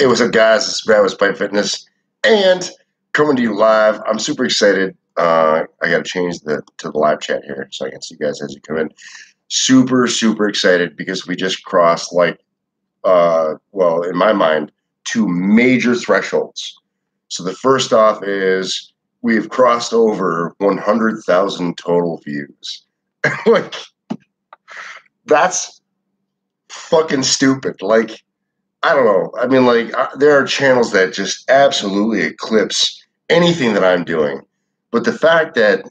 Hey, what's up, guys? It's Brad with Pipe Fitness, and coming to you live. I'm super excited. I got to change to the live chat here so I can see you guys as you come in. Super excited because we just crossed well, in my mind, two major thresholds. So the first off is we've crossed over 100,000 total views. Like, that's fucking stupid. Like, I don't know. I mean, like, there are channels that just absolutely eclipse anything that I'm doing. But the fact that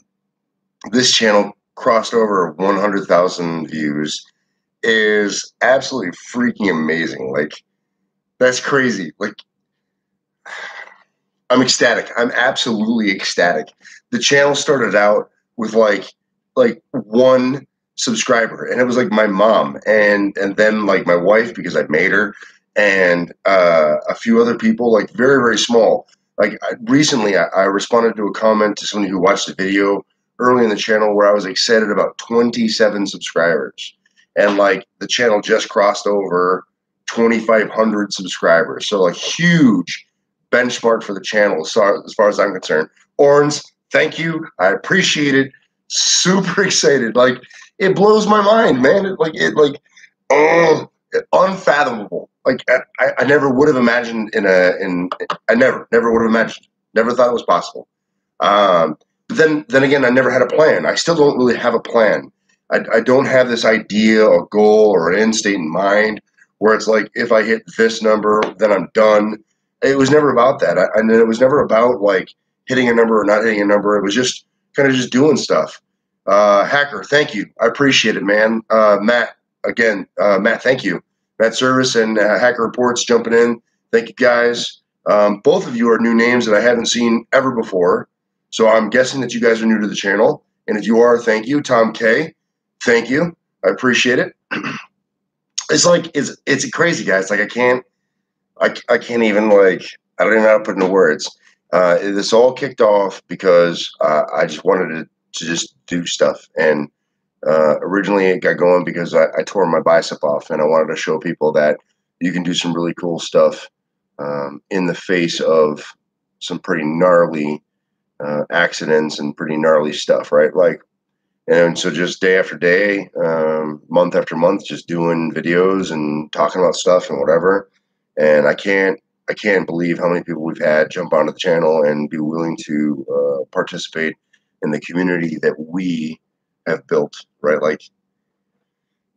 this channel crossed over 100,000 views is absolutely freaking amazing. Like, that's crazy. Like, I'm ecstatic. I'm absolutely ecstatic. The channel started out with like one subscriber, and it was like my mom, and then like my wife because I made her, and a few other people, like very small. Like recently, I responded to a comment to somebody who watched the video early in the channel where I was excited about 27 subscribers, and like the channel just crossed over 2,500 subscribers. So like huge benchmark for the channel as far as I'm concerned. Orange, thank you. I appreciate it. Super excited. Like, it blows my mind, man. Oh, unfathomable. Like, I never would have imagined I never would have imagined. Never thought it was possible. But then again, I never had a plan. I still don't really have a plan. I don't have this idea, a goal, or an end state in mind where it's like, if I hit this number, then I'm done. It was never about that. And it was never about like hitting a number or not hitting a number. It was just kind of just doing stuff. Hacker, thank you. I appreciate it, man. Matt, again, Matt, thank you. Matt Service and Hacker Reports jumping in. Thank you, guys. Both of you are new names that I haven't seen ever before. So I'm guessing that you guys are new to the channel. And if you are, thank you. Tom K, thank you. I appreciate it. It's crazy, guys. Like, I can't even, like, I don't even know how to put into words. This all kicked off because I just wanted to just do stuff. And originally it got going because I tore my bicep off, and I wanted to show people that you can do some really cool stuff in the face of some pretty gnarly accidents and pretty gnarly stuff, right? Like, and so just day after day, month after month, just doing videos and talking about stuff and whatever. And I can't believe how many people we've had jump onto the channel and be willing to participate in the community that we have built, right? Like,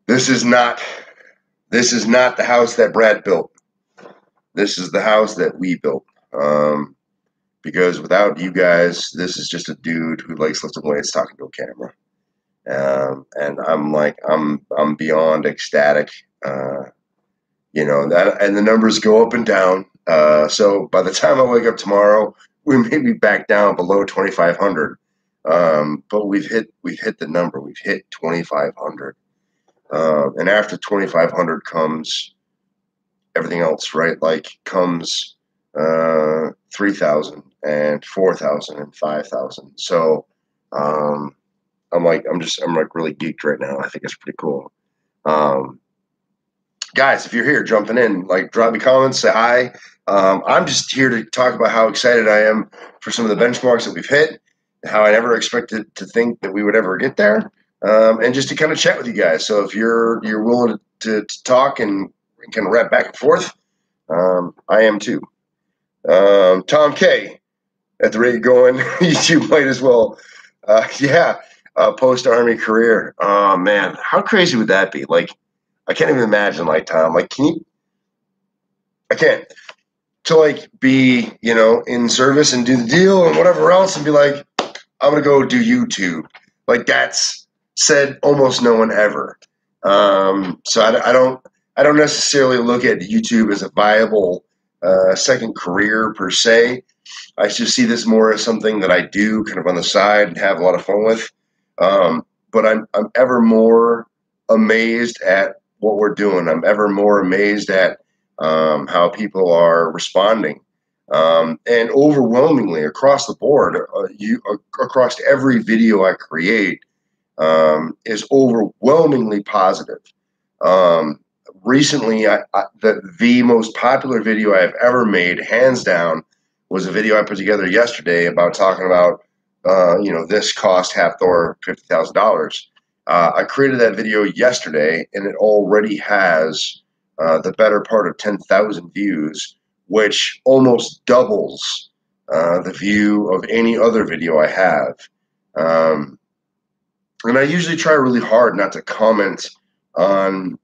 this is not the house that Brad built. This is the house that we built. Because without you guys, this is just a dude who likes lifting weights talking to a camera. And I'm beyond ecstatic. That, and the numbers go up and down. So by the time I wake up tomorrow, we may be back down below 2,500. But we've hit the number. We've hit 2,500. And after 2,500 comes everything else, right? Like, comes 3,000 and 4,000 and 5,000. So I'm really geeked right now. I think it's pretty cool. Guys, if you're here jumping in, like, drop me comments, say hi. I'm just here to talk about how excited I am for some of the benchmarks that we've hit, how I never expected to think that we would ever get there, and just to kind of chat with you guys. So if you're willing to talk and kind of rap back and forth, I am too. Tom K, at the rate going, YouTube might as well. Post-Army career. Oh, man, how crazy would that be? Like, I can't even imagine, like, Tom, like, I can't. To, like, be, in service and do the deal and whatever else and be like, I'm going to go do YouTube. Like, that's said almost no one ever. So I don't necessarily look at YouTube as a viable second career per se. I just see this more as something that I do kind of on the side and have a lot of fun with. But I'm ever more amazed at what we're doing. I'm ever more amazed at how people are responding. And overwhelmingly across the board, across every video I create, is overwhelmingly positive. recently, the most popular video I've ever made, hands down, was a video I put together yesterday about talking about, this cost Hathor $50,000. I created that video yesterday, and it already has the better part of 10,000 views, which almost doubles the view of any other video I have. And I usually try really hard not to comment on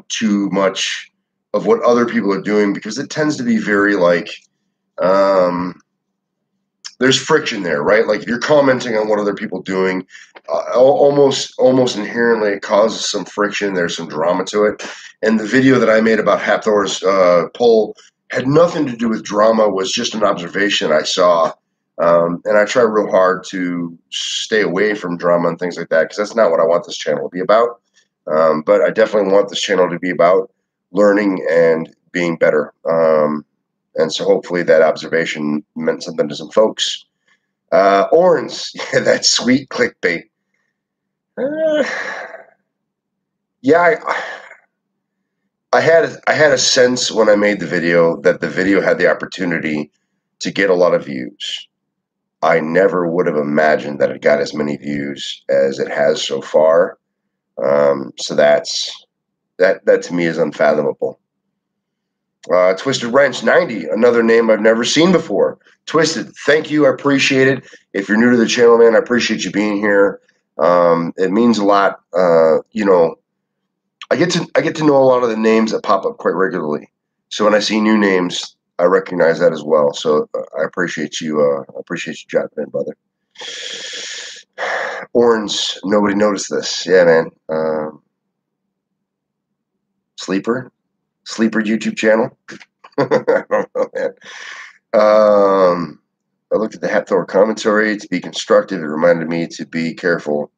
too much of what other people are doing, because it tends to be very like there's friction there, right? Like if you're commenting on what other people are doing, almost inherently it causes some friction. There's some drama to it. And the video that I made about Hathor's poll had nothing to do with drama. Was just an observation I saw. And I try real hard to stay away from drama and things like that, because that's not what I want this channel to be about. But I definitely want this channel to be about learning and being better. And so hopefully that observation meant something to some folks. Orange, yeah, that sweet clickbait. Yeah, I had a sense when I made the video that the video had the opportunity to get a lot of views. I never would have imagined that it got as many views as it has so far. So that to me is unfathomable. Twisted Wrench 90, another name I've never seen before. Twisted, thank you. I appreciate it. If you're new to the channel, man, I appreciate you being here. It means a lot. I get to know a lot of the names that pop up quite regularly. So when I see new names, I recognize that as well. So I appreciate you. I appreciate you dropping in, brother. Orange, nobody noticed this. Yeah, man. Sleeper YouTube channel. I don't know, man. I looked at the Hathor commentary to be constructive. It reminded me to be careful.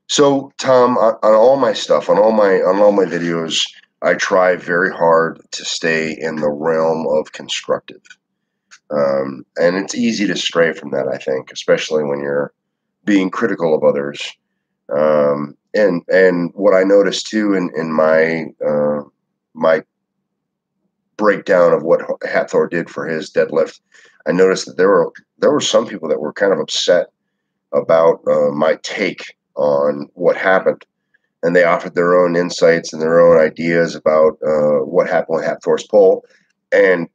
So Tom, on all my stuff, on all my videos, I try very hard to stay in the realm of constructive. And it's easy to stray from that, I think, especially when you're being critical of others. And what I noticed too in my my breakdown of what Hathor did for his deadlift, I noticed that there were some people that were kind of upset about my take on what happened, and they offered their own insights and their own ideas about what happened with Hathor's poll. And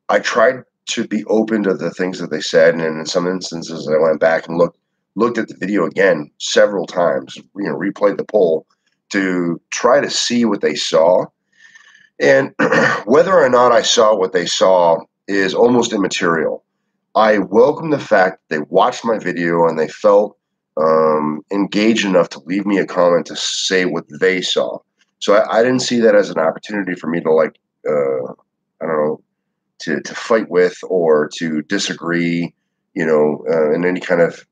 I tried to be open to the things that they said, and in some instances, I went back and looked at the video again several times. Replayed the poll to try to see what they saw, and whether or not I saw what they saw is almost immaterial. I welcome the fact that they watched my video and they felt engaged enough to leave me a comment to say what they saw. So I didn't see that as an opportunity for me to I don't know, to fight with or to disagree, in any kind of,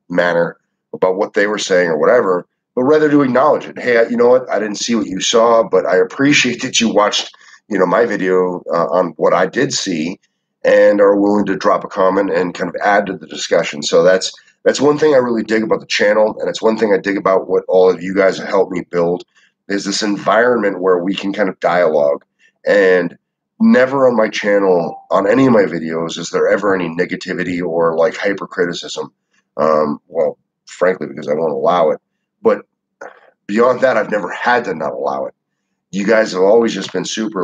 manner about what they were saying or whatever, but rather to acknowledge it. Hey, you know what? I didn't see what you saw, but I appreciate that you watched, my video on what I did see and are willing to drop a comment and kind of add to the discussion. So that's one thing I really dig about the channel, and it's one thing I dig about what all of you guys have helped me build, is this environment where we can kind of dialogue. And never on my channel, on any of my videos, is there ever any negativity or like hyper criticism. Well, frankly, because I won't allow it. But beyond that, I've never had to not allow it. You guys have always just been super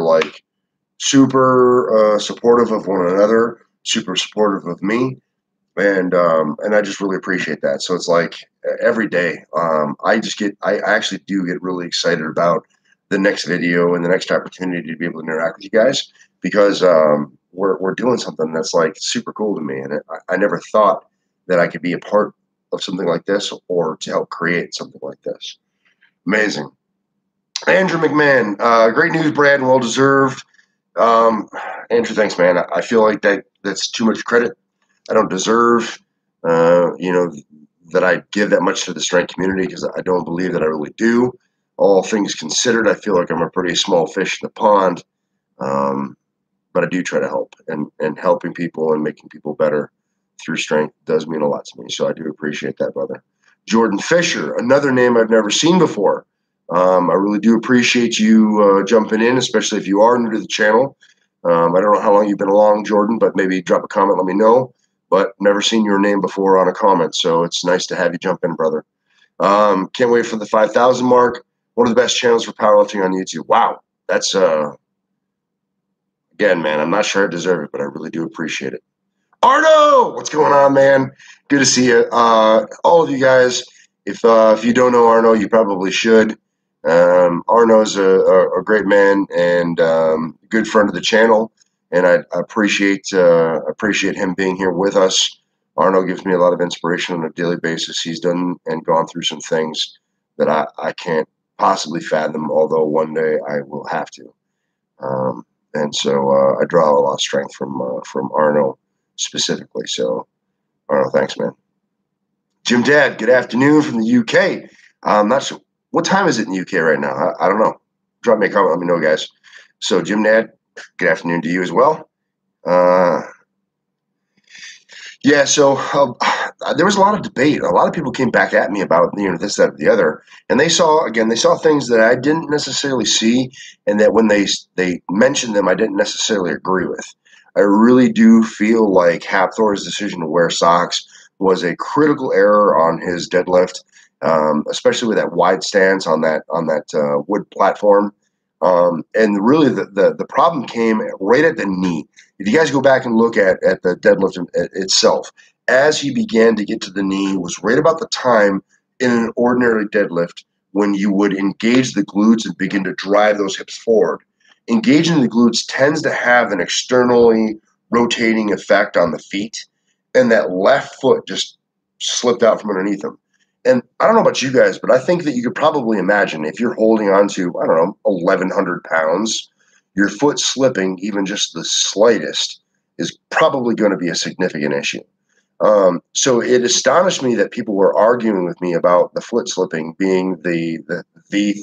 supportive of one another, super supportive of me. And I just really appreciate that. So it's like every day, I actually do get really excited about the next video and the next opportunity to be able to interact with you guys, because we're doing something that's like super cool to me, and I never thought that I could be a part of something like this or to help create something like this. Amazing. Andrew McMahon, great news, Brad, and well deserved. Andrew, thanks, man. I feel like that's too much credit. I don't deserve, that I give that much to the strength community, because I don't believe that I really do. All things considered, I feel like I'm a pretty small fish in the pond, but I do try to help, and helping people and making people better through strength does mean a lot to me. So I do appreciate that, brother. Jordan Fisher, another name I've never seen before. I really do appreciate you jumping in, especially if you are new to the channel. I don't know how long you've been along, Jordan, but maybe drop a comment, let me know. But never seen your name before on a comment, so it's nice to have you jump in, brother. Can't wait for the 5,000 mark. One of the best channels for powerlifting on YouTube. Wow, that's again, man. I'm not sure I deserve it, but I really do appreciate it. Arno, what's going on, man? Good to see you. All of you guys. If you don't know Arno, you probably should. Arno's a great man and good friend of the channel, and I appreciate him being here with us. Arno gives me a lot of inspiration on a daily basis. He's done and gone through some things that I can't possibly fathom, although one day I will have to. And so I draw a lot of strength from Arno specifically. So Arno, thanks, man. Jim Dad, good afternoon from the UK. I'm not sure. What time is it in the UK right now? I don't know. Drop me a comment. Let me know, guys. So, Jim Dad, good afternoon to you as well. Yeah, so there was a lot of debate. A lot of people came back at me about, this, that, or the other. And they saw things that I didn't necessarily see, and that when they mentioned them, I didn't necessarily agree with. I really do feel like Hafthor's decision to wear socks was a critical error on his deadlift. Especially with that wide stance on that wood platform. And really the problem came right at the knee. If you guys go back and look at the deadlift itself, as he began to get to the knee was right about the time in an ordinary deadlift when you would engage the glutes and begin to drive those hips forward. Engaging the glutes tends to have an externally rotating effect on the feet, and that left foot just slipped out from underneath them. And I don't know about you guys, but I think that you could probably imagine if you're holding on to, 1,100 pounds, your foot slipping even just the slightest is probably going to be a significant issue. So it astonished me that people were arguing with me about the foot slipping being the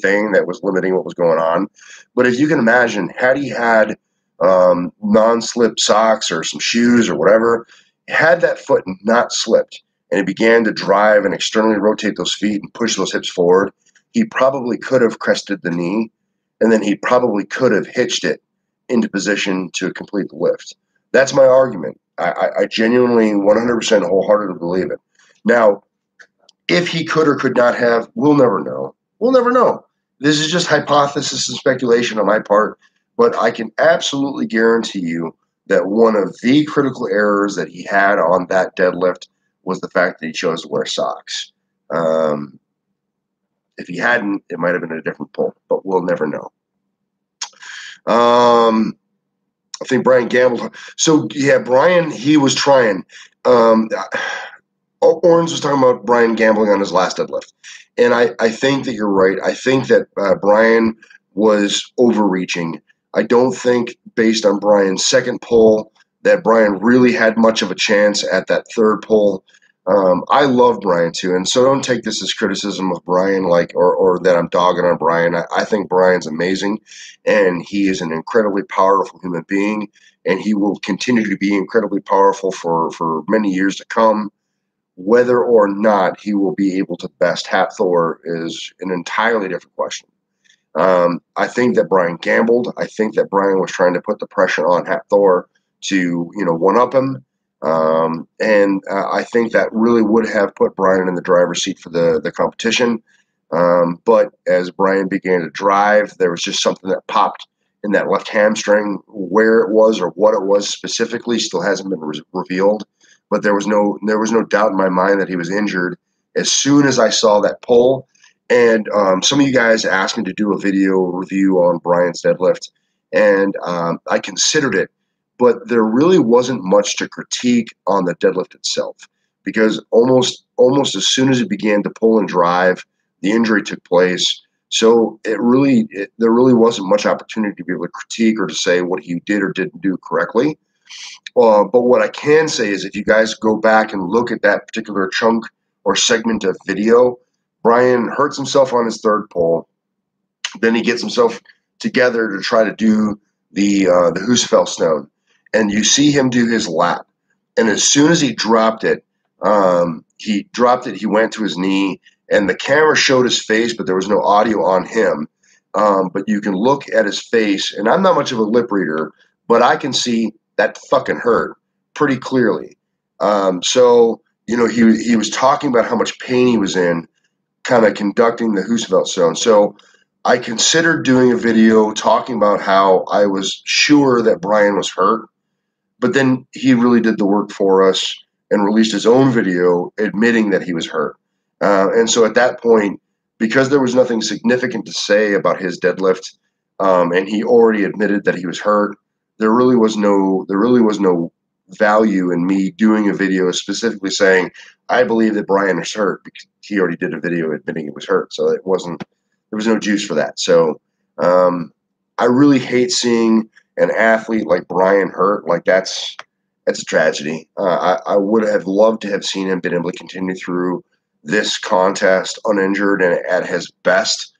thing that was limiting what was going on. But if you can imagine, had he had non-slip socks or some shoes or whatever, had that foot not slipped, and he began to drive and externally rotate those feet and push those hips forward, he probably could have crested the knee, and then he probably could have hitched it into position to complete the lift. That's my argument. I genuinely 100% wholeheartedly believe it. Now, if he could or could not have, we'll never know. We'll never know. This is just hypothesis and speculation on my part, but I can absolutely guarantee you that one of the critical errors that he had on that deadlift was the fact that he chose to wear socks. If he hadn't, it might have been a different pull, but we'll never know. I think Brian gambled. So, yeah, Brian, he was trying. Orange was talking about Brian gambling on his last deadlift. And I think that you're right. I think that Brian was overreaching. I don't think, based on Brian's second pull, that Brian really had much of a chance at that third pull. I love Brian too, and so don't take this as criticism of Brian, or that I'm dogging on Brian. I think Brian's amazing, and he is an incredibly powerful human being, and he will continue to be incredibly powerful for many years to come. Whether or not he will be able to best Hafthor is an entirely different question. I think that Brian gambled. I think that Brian was trying to put the pressure on Hafthor to, one-up him. And I think that really would have put Brian in the driver's seat for the competition. But as Brian began to drive, there was just something that popped in that left hamstring. Where it was or what it was specifically still hasn't been revealed. But there was no doubt in my mind that he was injured as soon as I saw that pull. And some of you guys asked me to do a video review on Brian's deadlift, and I considered it. But there really wasn't much to critique on the deadlift itself, because almost as soon as it began to pull and drive, the injury took place. So there really wasn't much opportunity to be able to critique or to say what he did or didn't do correctly. But what I can say is if you guys go back and look at that particular chunk or segment of video, Brian hurts himself on his third pull. Then he gets himself together to try to do the Husafell stone. And you see him do his lap. And as soon as he dropped it, he went to his knee, and the camera showed his face, but there was no audio on him. But you can look at his face, and I'm not much of a lip reader, but I can see that fucking hurt pretty clearly. So, he was talking about how much pain he was in, kind of conducting the Husafeld zone. So I considered doing a video talking about how I was sure that Brian was hurt, but then he really did the work for us and released his own video admitting that he was hurt. And so at that point, because there was nothing significant to say about his deadlift, and he already admitted that he was hurt, there really was no value in me doing a video specifically saying I believe that Brian is hurt, because he already did a video admitting he was hurt. So there was no juice for that. So I really hate seeing an athlete like Brian hurt. Like that's a tragedy. I would have loved to have seen him been able to continue through this contest uninjured and at his best,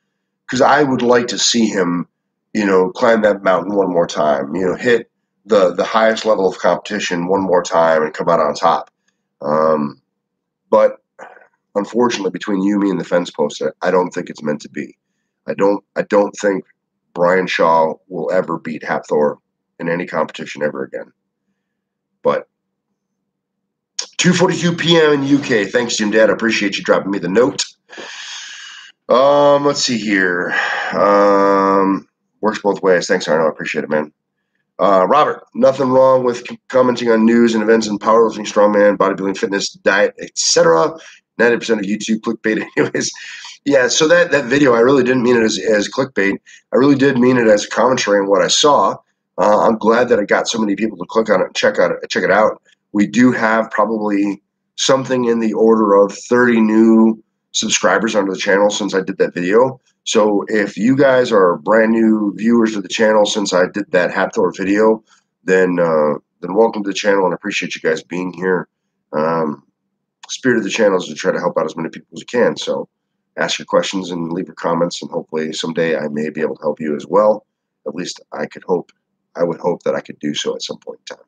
because I would like to see him, climb that mountain one more time, hit the highest level of competition one more time and come out on top. But unfortunately, between you, me, and the fence post, I don't think it's meant to be. I don't think Brian Shaw will ever beat Hafthor in any competition ever again. But 2:42 p.m. in UK. Thanks, Jim Dad. I appreciate you dropping me the note. Let's see here. Works both ways. Thanks, Arno. I appreciate it, man. Robert, nothing wrong with commenting on news and events in powerlifting, strongman, bodybuilding, fitness, diet, etc. 90% of YouTube clickbait, anyways. Yeah, so that video, I really didn't mean it as clickbait. I really did mean it as a commentary on what I saw. I'm glad that I got so many people to click on it and check it out. We do have probably something in the order of 30 new subscribers onto the channel since I did that video. So if you guys are brand new viewers to the channel since I did that Hafthor video, then welcome to the channel, and I appreciate you guys being here. Spirit of the channel is to try to help out as many people as you can. So ask your questions and leave your comments, and hopefully someday I may be able to help you as well. At least I would hope that I could do so at some point in time.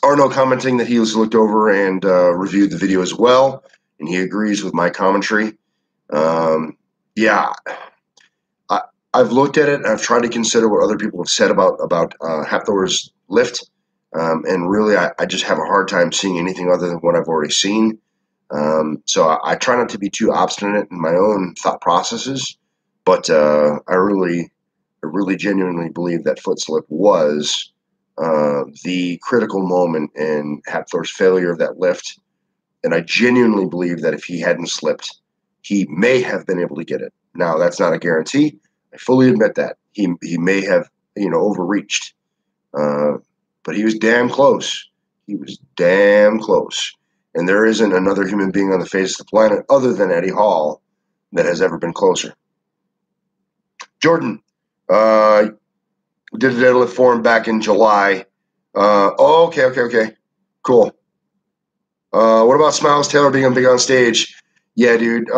Arno commenting that he was looked over and reviewed the video as well, and he agrees with my commentary. Yeah, I've looked at it, and I've tried to consider what other people have said about Hafthor's lift, and really I just have a hard time seeing anything other than what I've already seen. So I try not to be too obstinate in my own thought processes, but I really genuinely believe that foot slip was the critical moment in Hafthor's failure of that lift. And I genuinely believe that if he hadn't slipped, he may have been able to get it. Now, that's not a guarantee. I fully admit that. He may have, overreached. But he was damn close. He was damn close. And there isn't another human being on the face of the planet other than Eddie Hall that has ever been closer. Jordan, did a deadlift for him back in July. Okay. Cool. What about Smiles Taylor being big on stage? Yeah, dude.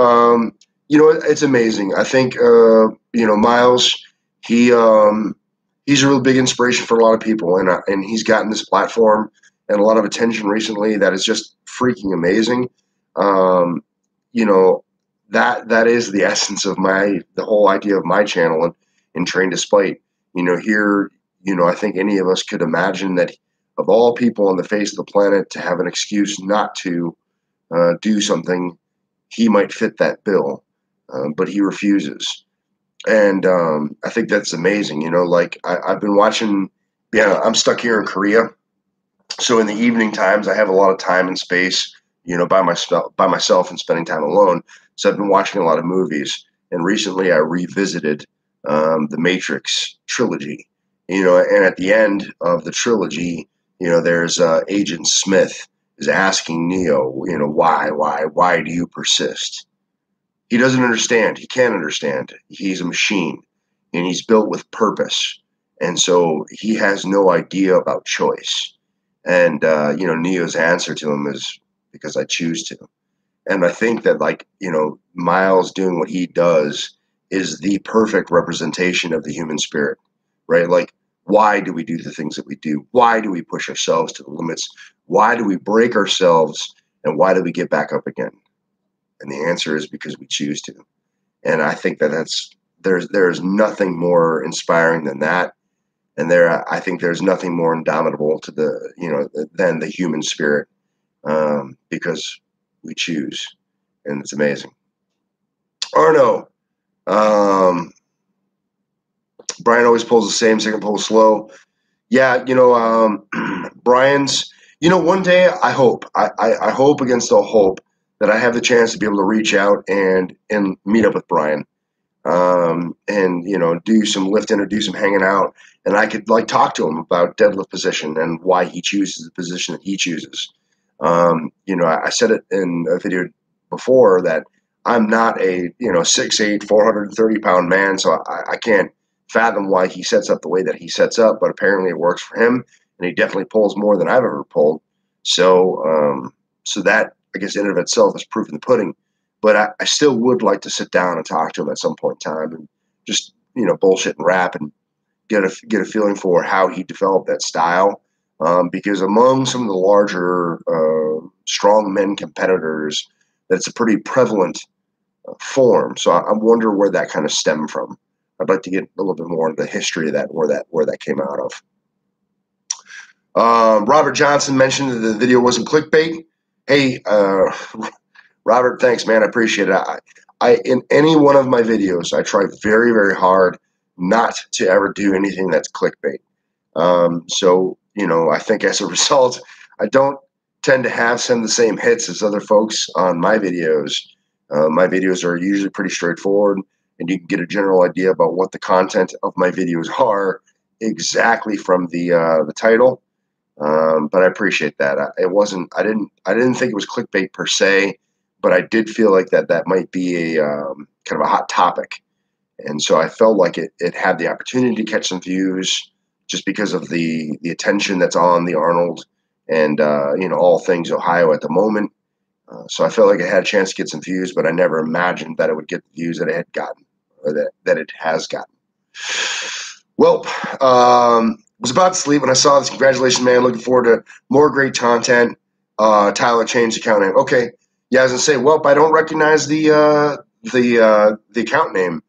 It's amazing. I think, Miles, he's a real big inspiration for a lot of people, and he's gotten this platform and a lot of attention recently that is just freaking amazing. That is the essence of the whole idea of my channel and Train Despite. Here, I think any of us could imagine that of all people on the face of the planet to have an excuse not to do something, he might fit that bill, but he refuses. And I think that's amazing. I've been watching, I'm stuck here in Korea. So in the evening times, I have a lot of time and space, by myself and spending time alone. So I've been watching a lot of movies. And recently I revisited the Matrix trilogy, and at the end of the trilogy, there's Agent Smith is asking Neo, why do you persist? He doesn't understand. He can't understand. He's a machine, and he's built with purpose. And so he has no idea about choice. And, Neo's answer to him is, because I choose to. And I think that, Miles doing what he does is the perfect representation of the human spirit, right? Like, Why do we do the things that we do? Why do we push ourselves to the limits? Why do we break ourselves? And why do we get back up again? And the answer is because we choose to. And I think that there's nothing more inspiring than that. And I think there's nothing more indomitable to than the human spirit, because we choose, and it's amazing. Arno, Brian always pulls the same, second pull slow. Yeah, Brian's. One day I hope, I hope against all hope that I have the chance to be able to reach out and meet up with Brian, and do some lifting or do some hanging out, and I could talk to him about deadlift position and why he chooses the position that he chooses. I said it in a video before that I'm not a 6'8", 430-pound man, so I can't fathom why he sets up the way that he sets up, but apparently it works for him, and he definitely pulls more than I've ever pulled. So that, I guess, in and of itself is proof in the pudding. But I still would like to sit down and talk to him at some point in time and just bullshit and rap and get a feeling for how he developed that style. Because among some of the larger strong men competitors, that's a pretty prevalent form. So I wonder where that kind of stemmed from. I'd like to get a little bit more into the history of that, where that came out of. Robert Johnson mentioned that the video wasn't clickbait. Hey, Robert, thanks, man. I appreciate it. I in any one of my videos, I try very, very hard not to ever do anything that's clickbait. So I think as a result, I don't tend to have some of the same hits as other folks on my videos. My videos are usually pretty straightforward, and you can get a general idea about what the content of my videos are exactly from the title. But I appreciate that. I didn't think it was clickbait per se, but I did feel like that might be a kind of a hot topic, and so I felt like it had the opportunity to catch some views just because of the attention that's on the Arnold and all things Ohio at the moment. So I felt like it had a chance to get some views, but I never imagined that it would get the views that it had gotten, or that it has gotten. Well, was about to sleep when I saw this. Congratulations, man. Looking forward to more great content. Tyler changed the account name. Okay. Yeah, I was going to say, well, I don't recognize the account name,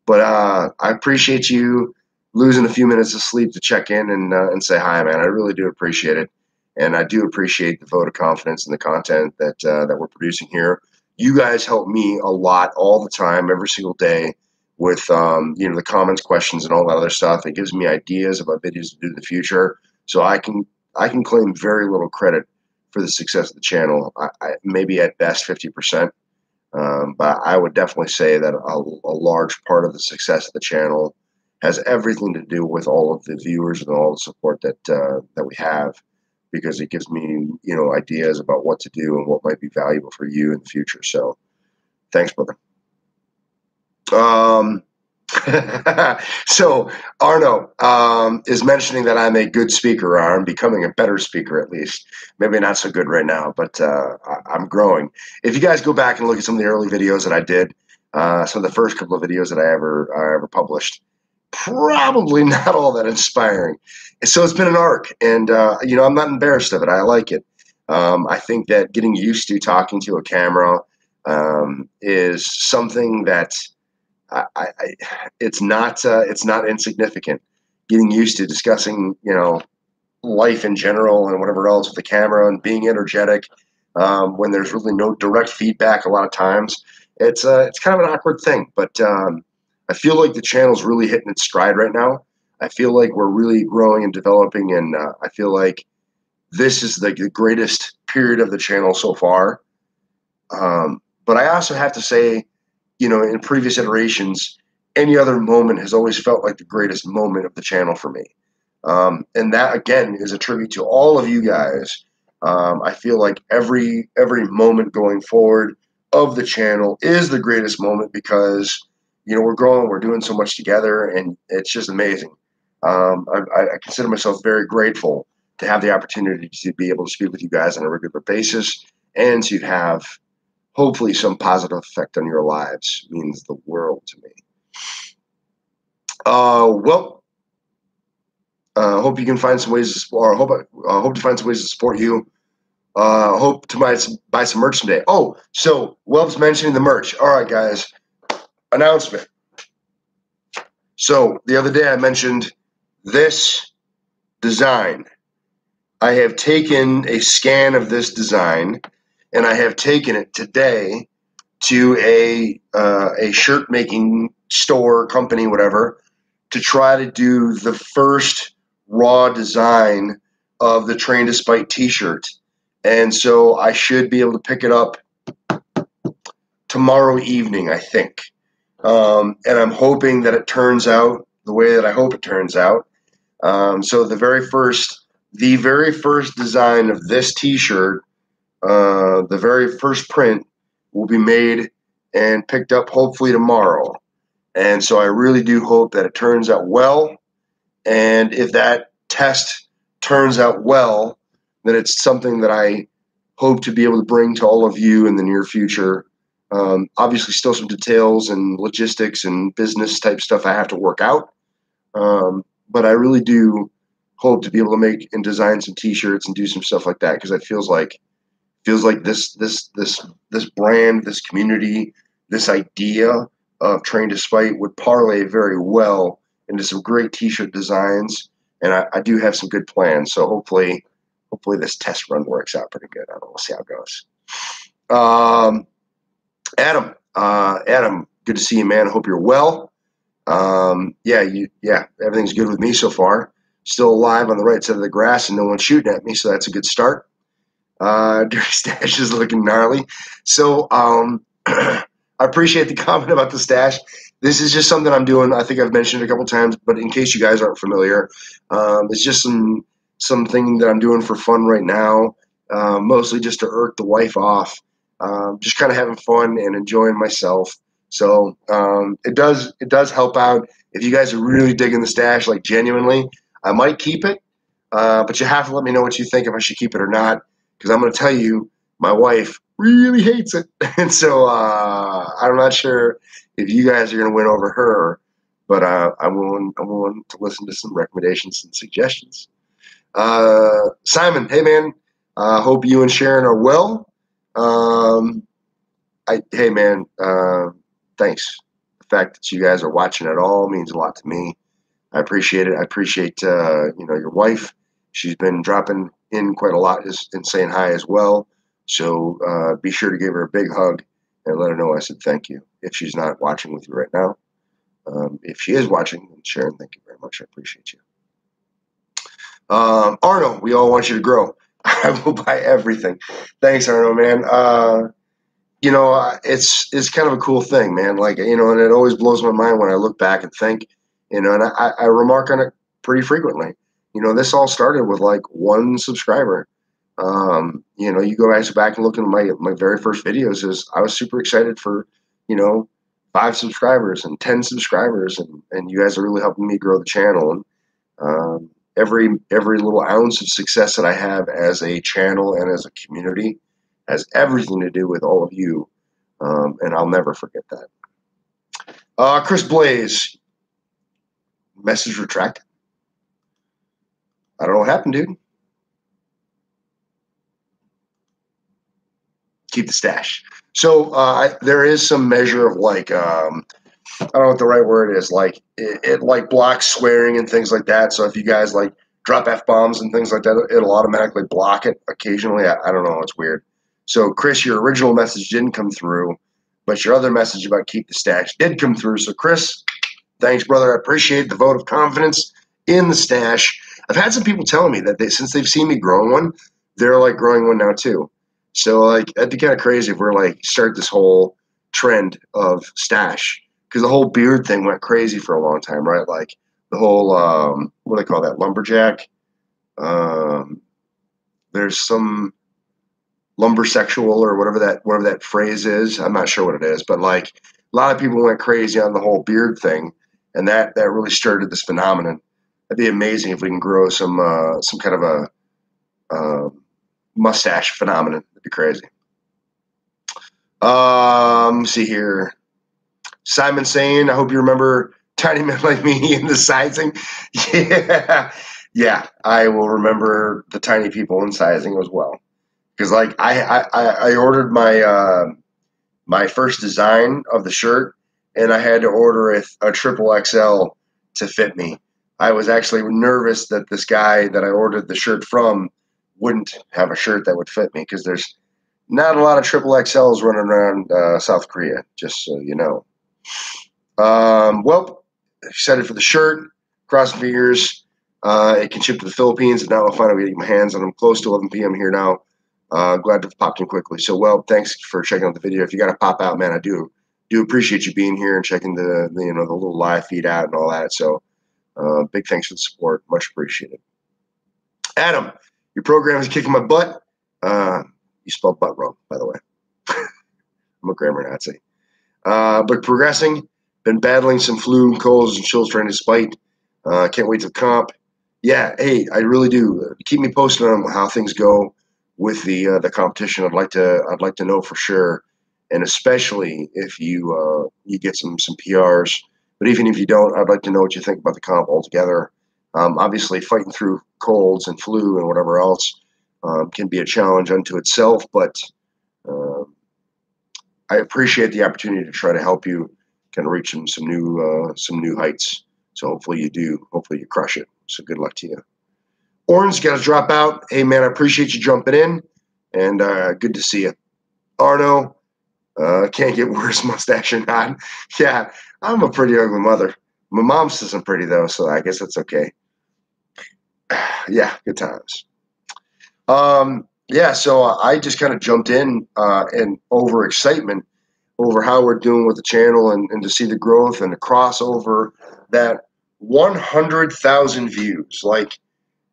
but I appreciate you losing a few minutes of sleep to check in and say hi, man. I really do appreciate it. And I do appreciate the vote of confidence in the content that we're producing here. You guys help me a lot all the time, every single day, with the comments, questions, and all that other stuff. It gives me ideas about videos to do in the future. So I can claim very little credit for the success of the channel. I maybe at best 50%. But I would definitely say that a large part of the success of the channel has everything to do with all of the viewers and all the support that we have, because it gives me ideas about what to do and what might be valuable for you in the future. So thanks, brother. So Arno is mentioning that I'm a good speaker, or I'm becoming a better speaker, at least. Maybe not so good right now, but I'm growing. If you guys go back and look at some of the early videos that I did, some of the first couple of videos that I ever published, probably not all that inspiring. So it's been an arc, and I'm not embarrassed of it. I like it. I think that getting used to talking to a camera is something that it's not insignificant. Getting used to discussing life in general and whatever else with the camera, and being energetic when there's really no direct feedback a lot of times, it's kind of an awkward thing. But I feel like the channel's really hitting its stride right now. I feel like we're really growing and developing, and I feel like this is the greatest period of the channel so far. But I also have to say, in previous iterations, any other moment has always felt like the greatest moment of the channel for me. And that, again, is a tribute to all of you guys. I feel like every moment going forward of the channel is the greatest moment, because we're growing, we're doing so much together, and it's just amazing. I consider myself very grateful to have the opportunity to be able to speak with you guys on a regular basis, and to have hopefully some positive effect on your lives. It means the world to me. Well, Hope you can find some ways to, or hope to find some ways to support you. Hope to buy some merch today. Oh, so Welb's mentioning the merch. All right, guys. Announcement. So the other day I mentioned this design. I have taken a scan of this design, and I have taken it today to a shirt making store, company, whatever, to try to do the first raw design of the Train to Spite t-shirt. And so I should be able to pick it up tomorrow evening, I think. And I'm hoping that it turns out the way that I hope it turns out. So the very first design of this t-shirt, the very first print will be made and picked up hopefully tomorrow. And so I really do hope that it turns out well. And if that test turns out well, then it's something that I hope to be able to bring to all of you in the near future. Obviously, still some details and logistics and business type stuff I have to work out. But I really do hope to be able to make and design some T-shirts and do some stuff like that, because it feels like this brand, this community, this idea of Train to Spite would parlay very well into some great T-shirt designs, and I do have some good plans. So hopefully this test run works out pretty good. I don't know, we'll see how it goes. Adam, good to see you, man. I hope you're well. Yeah, everything's good with me so far. Still alive on the right side of the grass, and no one's shooting at me, so that's a good start. Dirty Stash is looking gnarly. So I appreciate the comment about the stash. This is just something I'm doing. I think I've mentioned it a couple times, but in case you guys aren't familiar, it's just something that I'm doing for fun right now, mostly just to irk the wife off. Just kind of having fun and enjoying myself. So it does help out. If you guys are really digging the stash, like genuinely, I might keep it, but you have to let me know what you think, if I should keep it or not, because I'm going to tell you, my wife really hates it, and so I'm not sure if you guys are going to win over her, but I'm willing to listen to some recommendations and suggestions. Simon, hey man, hope you and Sharon are well. Hey man, thanks. The fact that you guys are watching at all means a lot to me. I appreciate it. I appreciate your wife. She's been dropping in quite a lot and saying hi as well. So be sure to give her a big hug and let her know I said thank you. If she's not watching with you right now, if she is watching, Sharon, thank you very much. I appreciate you. Arno, we all want you to grow. I will buy everything. Thanks, Arno, man. It's kind of a cool thing, man. Like, and it always blows my mind when I look back and think, and I remark on it pretty frequently. This all started with like one subscriber. You go back and look at my very first videos, is I was super excited for, 5 subscribers and 10 subscribers, and you guys are really helping me grow the channel. And every little ounce of success that I have as a channel and as a community has everything to do with all of you, and I'll never forget that. Chris Blaze, message retracted. I don't know what happened, dude. Keep the stash. So there is some measure of like, I don't know what the right word is. Like it like blocks swearing and things like that. So if you guys like drop F-bombs and things like that, it'll automatically block it occasionally. I don't know. It's weird. So Chris, your original message didn't come through, but your other message about keep the stash did come through. So Chris, thanks, brother. I appreciate the vote of confidence in the stash. I've had some people telling me that since they've seen me growing one, they're like growing one now too. So like that'd be kind of crazy if we're like start this whole trend of stash, because the whole beard thing went crazy for a long time, right? Like the whole what do they call that, lumberjack? There's some lumbersexual or whatever that phrase is. I'm not sure what it is, but like a lot of people went crazy on the whole beard thing, and that really started this phenomenon. It'd be amazing if we can grow some kind of a mustache phenomenon. It'd be crazy. See here. Simon saying, I hope you remember Tiny Men Like Me in the sizing. Yeah. Yeah, I will remember the tiny people and sizing as well. Because like I ordered my first design of the shirt, and I had to order a triple XL to fit me. I was actually nervous that this guy that I ordered the shirt from wouldn't have a shirt that would fit me because there's not a lot of triple XLs running around South Korea, just so you know. Well, excited for the shirt. Crossing fingers. It can ship to the Philippines, and now I'll finally get my hands on them. Close to 11 p.m. here now. Glad to have popped in quickly. So, well, thanks for checking out the video. If you got to pop out, man, I do appreciate you being here and checking the you know the little live feed out and all that. So, big thanks for the support. Much appreciated. Adam, your program is kicking my butt. You spelled butt wrong, by the way. I'm a grammar Nazi. But progressing. Been battling some flu, colds, and chills trying to spite. Can't wait to comp. Yeah, hey, I really do. Keep me posted on how things go with the competition. I'd like to know for sure, and especially if you get some PRs. But even if you don't, I'd like to know what you think about the comp altogether. Obviously, fighting through colds and flu and whatever else can be a challenge unto itself, but I appreciate the opportunity to try to help you kind of reach some new heights. So hopefully you do. Hopefully you crush it. So good luck to you. Orange, got to drop out. Hey, man, I appreciate you jumping in, and good to see you. Arno, can't get worse, mustache or not. Yeah, I'm a pretty ugly mother. My mom's isn't pretty, though, so I guess that's okay. Yeah, good times. Yeah, so I just kind of jumped in and over excitement over how we're doing with the channel and to see the growth and the crossover that 100,000 views. Like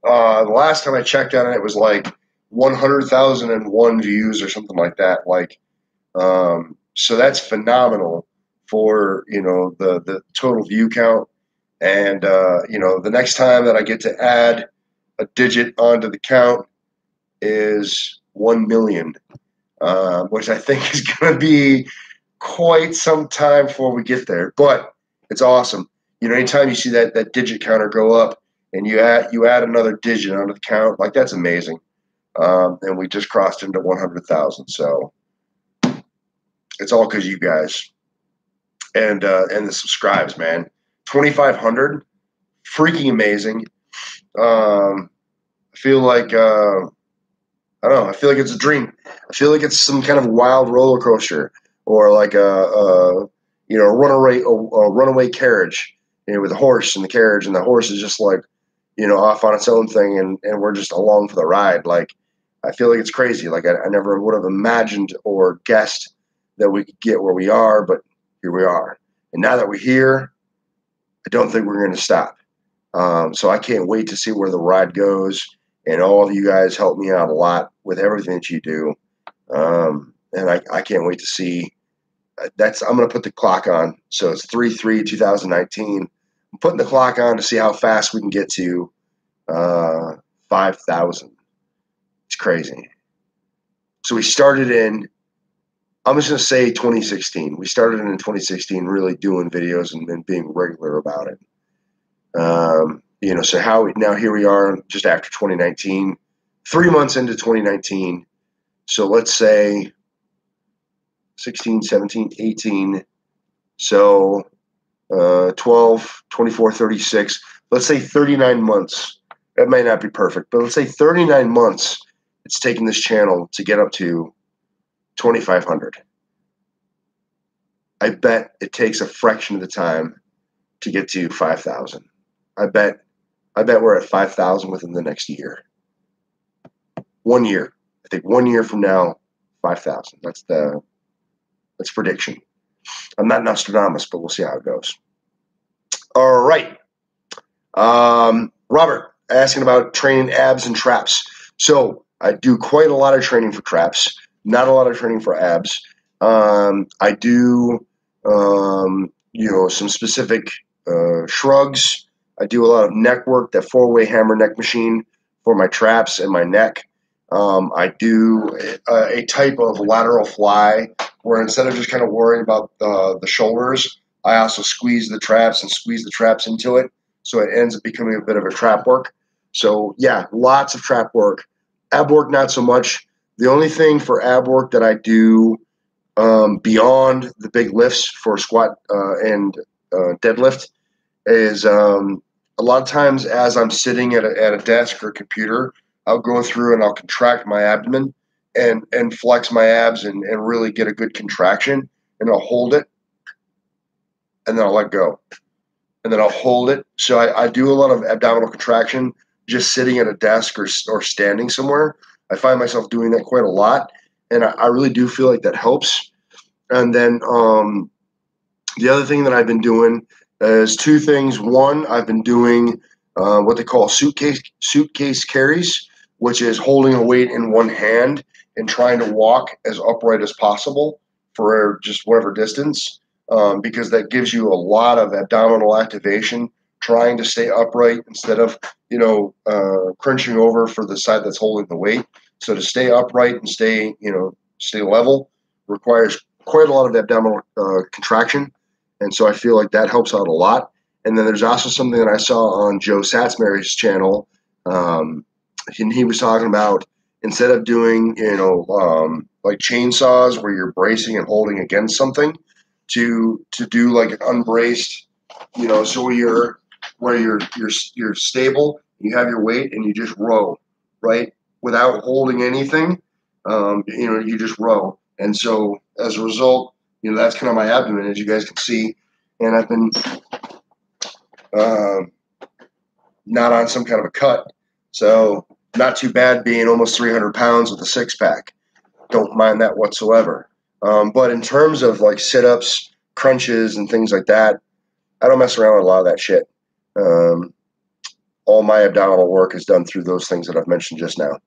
the last time I checked on it, it was like 100,001 views or something like that. Like, so that's phenomenal for the total view count. And the next time that I get to add a digit onto the count is 1 million, which I think is going to be quite some time before we get there. But it's awesome. Anytime you see that digit counter go up and you add another digit onto the count, like that's amazing. And we just crossed into 100,000. So it's all because you guys and the subscribes, man. 2,500, freaking amazing. I feel like I don't know. I feel like it's a dream. I feel like it's some kind of wild roller coaster, or like a runaway carriage, with a horse in the carriage, and the horse is just like off on its own thing, and we're just along for the ride. Like I feel like it's crazy. Like I never would have imagined or guessed that we could get where we are, but here we are. And now that we're here, I don't think we're going to stop. So I can't wait to see where the ride goes. And all of you guys help me out a lot with everything that you do. And I can't wait to see. I'm going to put the clock on. So it's 3/3/2019. I'm putting the clock on to see how fast we can get to 5,000. It's crazy. So we started I'm just going to say 2016. We started in 2016 really doing videos and being regular about it. So now here we are just after 2019, 3 months into 2019. So let's say 16, 17, 18. So 12, 24, 36. Let's say 39 months. That may not be perfect, but let's say 39 months it's taken this channel to get up to 2,500. I bet it takes a fraction of the time to get to 5,000. I bet we're at 5,000 within the next year. 1 year. I think 1 year from now, 5,000. That's prediction. I'm not Nostradamus, but we'll see how it goes. All right. Robert, asking about training abs and traps. So I do quite a lot of training for traps, not a lot of training for abs. I do, some specific shrugs. I do a lot of neck work, that 4-way hammer neck machine for my traps and my neck. I do a type of lateral fly where instead of just kind of worrying about the shoulders, I also squeeze the traps into it. So it ends up becoming a bit of a trap work. So yeah, lots of trap work. Ab work, not so much. The only thing for ab work that I do beyond the big lifts for squat and deadlift is a lot of times as I'm sitting at a desk or computer, I'll go through and I'll contract my abdomen and flex my abs and really get a good contraction, and I'll hold it and then I'll let go, and then I'll hold it. So I do a lot of abdominal contraction just sitting at a desk or standing somewhere. I find myself doing that quite a lot, and I really do feel like that helps. And then the other thing that I've been doing is two things. One, I've been doing what they call suitcase carries, which is holding a weight in one hand and trying to walk as upright as possible for just whatever distance, because that gives you a lot of abdominal activation. Trying to stay upright instead of crunching over for the side that's holding the weight. So to stay upright and stay level requires quite a lot of abdominal contraction, and so I feel like that helps out a lot. And then there's also something that I saw on Joe Satsmary's channel. And he was talking about, instead of doing, like chainsaws where you're bracing and holding against something, to do like an unbraced, so you're stable, you have your weight, and you just row, right, without holding anything. You just row, and so as a result, that's kind of my abdomen, as you guys can see. And I've been not on some kind of a cut. So not too bad being almost 300 pounds with a six pack. Don't mind that whatsoever. But in terms of like sit-ups, crunches, and things like that, I don't mess around with a lot of that shit. All my abdominal work is done through those things that I've mentioned just now.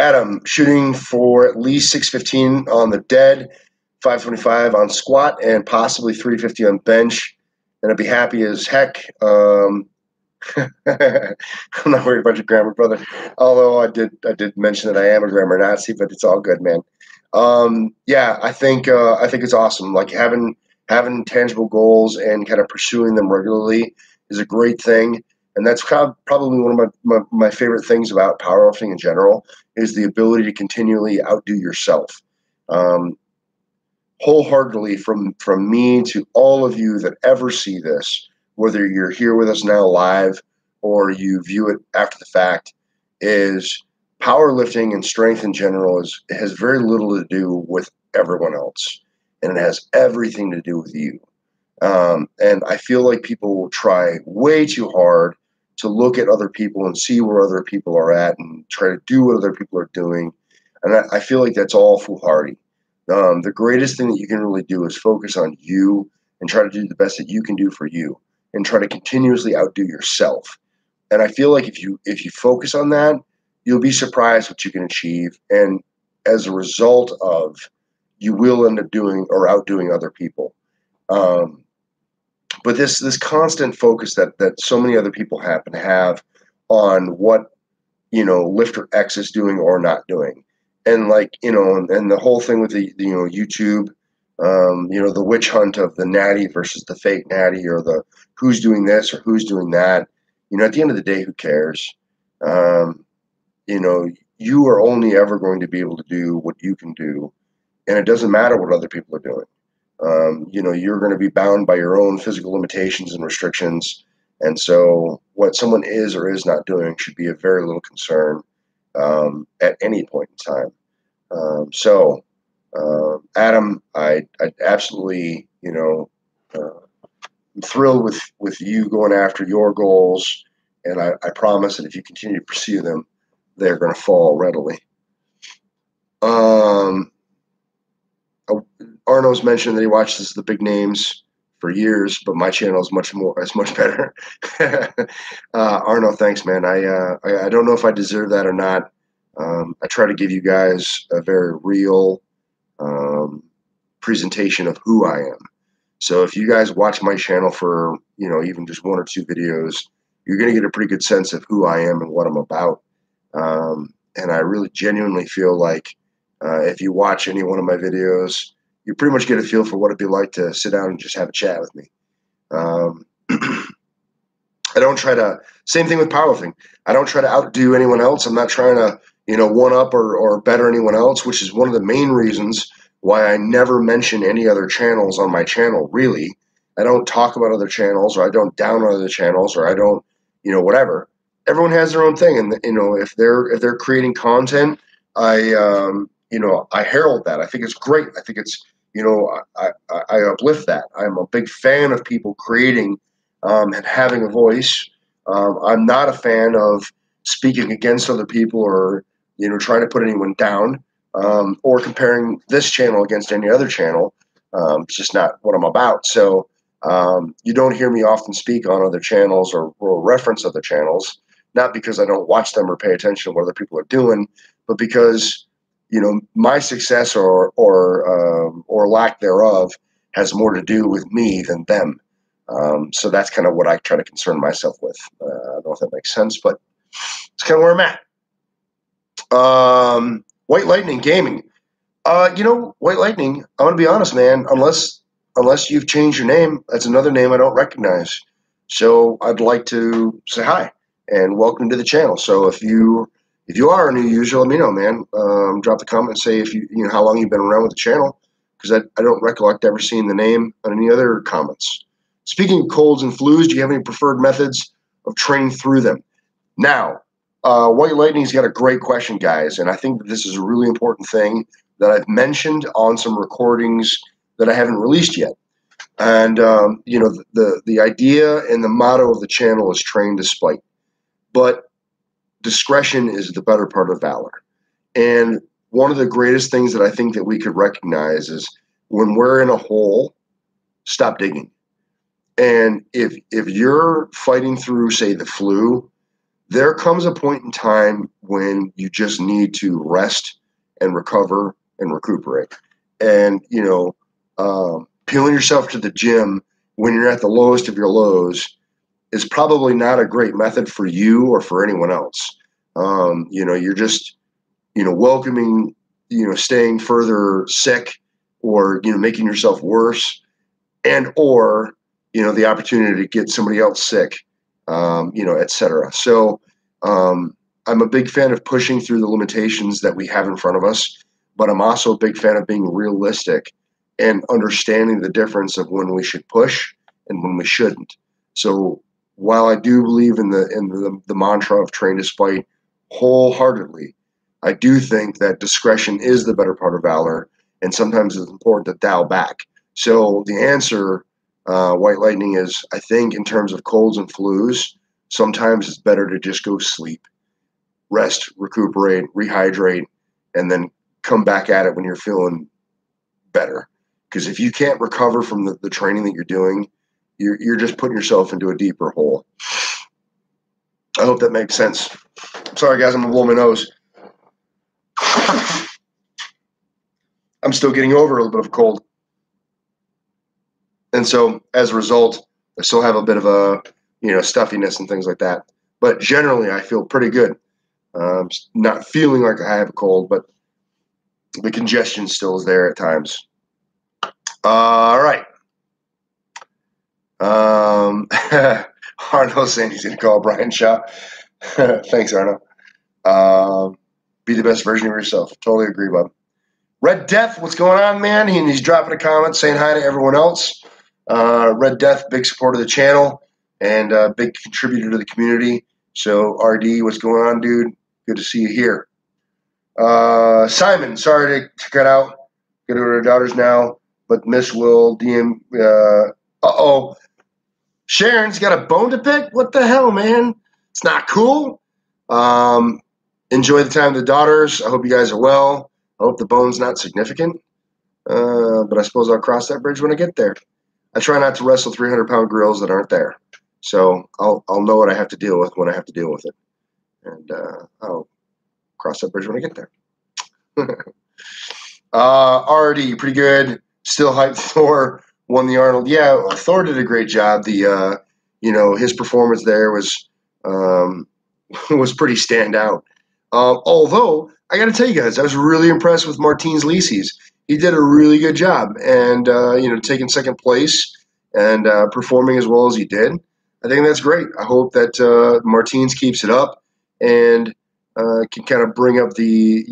Adam, shooting for at least 615 on the dead, 525 on squat, and possibly 350 on bench. And I'd be happy as heck. I'm not worried about your grammar, brother. Although I did mention that I am a grammar Nazi, but it's all good, man. Yeah, I think it's awesome. Like having tangible goals and kind of pursuing them regularly is a great thing. And that's probably one of my favorite things about powerlifting in general, is the ability to continually outdo yourself. Wholeheartedly, from me to all of you that ever see this, whether you're here with us now live or you view it after the fact, is powerlifting and strength in general has very little to do with everyone else, and it has everything to do with you. And I feel like people will try way too hard to look at other people and see where other people are at and try to do what other people are doing. And I feel like that's all foolhardy. The greatest thing that you can really do is focus on you and try to do the best that you can do for you, and try to continuously outdo yourself. And I feel like if you focus on that, you'll be surprised what you can achieve. And as a result of, you will end up doing or outdoing other people. But this constant focus that so many other people happen to have on what lifter X is doing or not doing, and and the whole thing with the YouTube, the witch hunt of the natty versus the fake natty, or the who's doing this or who's doing that. At the end of the day, who cares? You are only ever going to be able to do what you can do, and it doesn't matter what other people are doing. You're going to be bound by your own physical limitations and restrictions. And so what someone is or is not doing should be of very little concern at any point in time. Adam, I absolutely, I'm thrilled with you going after your goals. And I promise that if you continue to pursue them, they're going to fall readily. Arno's mentioned that he watches the big names for years, but my channel is much better. Arno, thanks, man. I don't know if I deserve that or not. I try to give you guys a very real presentation of who I am. So if you guys watch my channel for even just one or two videos, you're going to get a pretty good sense of who I am and what I'm about. And I really genuinely feel like if you watch any one of my videos, you pretty much get a feel for what it'd be like to sit down and just have a chat with me. I don't try to, same thing with powerlifting. I don't try to outdo anyone else. I'm not trying to, one up or better anyone else, which is one of the main reasons why I never mention any other channels on my channel, really. I don't talk about other channels, or I don't down other channels, or I don't, whatever. Everyone has their own thing. And, if they're creating content, I herald that. I think it's great. I think it's, I uplift that. I'm a big fan of people creating and having a voice. I'm not a fan of speaking against other people or trying to put anyone down or comparing this channel against any other channel. It's just not what I'm about. So you don't hear me often speak on other channels or reference other channels, not because I don't watch them or pay attention to what other people are doing, but because my success or lack thereof has more to do with me than them. So that's kind of what I try to concern myself with. I don't know if that makes sense, but it's kind of where I'm at. White Lightning Gaming. White Lightning, I'm going to be honest, man, unless you've changed your name, that's another name I don't recognize. So I'd like to say hi and welcome to the channel. So if you are a new user, let me know, man. Drop the comment and say if you how long you've been around with the channel, because I don't recollect ever seeing the name on any other comments. Speaking of colds and flus, do you have any preferred methods of training through them? Now, White Lightning's got a great question, guys, and I think that this is a really important thing that I've mentioned on some recordings that I haven't released yet. And the idea and the motto of the channel is train despite, but discretion is the better part of valor. And one of the greatest things that I think that we could recognize is when we're in a hole, stop digging. And if you're fighting through, say, the flu, there comes a point in time when you just need to rest and recover and recuperate. And, peeling yourself to the gym when you're at the lowest of your lows is probably not a great method for you or for anyone else. You're just, welcoming, staying further sick or, making yourself worse and or, the opportunity to get somebody else sick, et cetera. So I'm a big fan of pushing through the limitations that we have in front of us, but I'm also a big fan of being realistic and understanding the difference of when we should push and when we shouldn't. So while I do believe in the mantra of train despite wholeheartedly, I do think that discretion is the better part of valor, and sometimes it's important to dial back. So the answer, White Lightning, is I think in terms of colds and flus, sometimes it's better to just go sleep, rest, recuperate, rehydrate, and then come back at it when you're feeling better. Because if you can't recover from the training that you're doing, you're just putting yourself into a deeper hole. I hope that makes sense. Sorry, guys, I'm going to blow my nose. I'm still getting over a little bit of a cold. And so, as a result, I still have a bit of a, stuffiness and things like that. But generally, I feel pretty good. Not feeling like I have a cold, but the congestion still is there at times. All right. Arno's saying he's going to call Brian Shaw. Thanks, Arno. Be the best version of yourself. Totally agree, bud. Red Death, what's going on, man? He's dropping a comment saying hi to everyone else. Red Death, big supporter of the channel and big contributor to the community. So, RD, what's going on, dude? Good to see you here. Simon, sorry to cut out. Go to her daughters now, but Miss will DM. Uh-oh. Sharon's got a bone to pick? What the hell, man? It's not cool. Enjoy the time with the daughters. I hope you guys are well. I hope the bone's not significant. But I suppose I'll cross that bridge when I get there. I try not to wrestle 300-pound gorillas that aren't there. So I'll know what I have to deal with when I have to deal with it. And I'll cross that bridge when I get there. RD, pretty good. Still hyped Thor won the Arnold. Yeah, Thor did a great job. The his performance there was pretty standout. Although I got to tell you guys, I was really impressed with Martins Licis. He did a really good job, and taking second place and performing as well as he did. I think that's great. I hope that Martins keeps it up and can kind of bring up the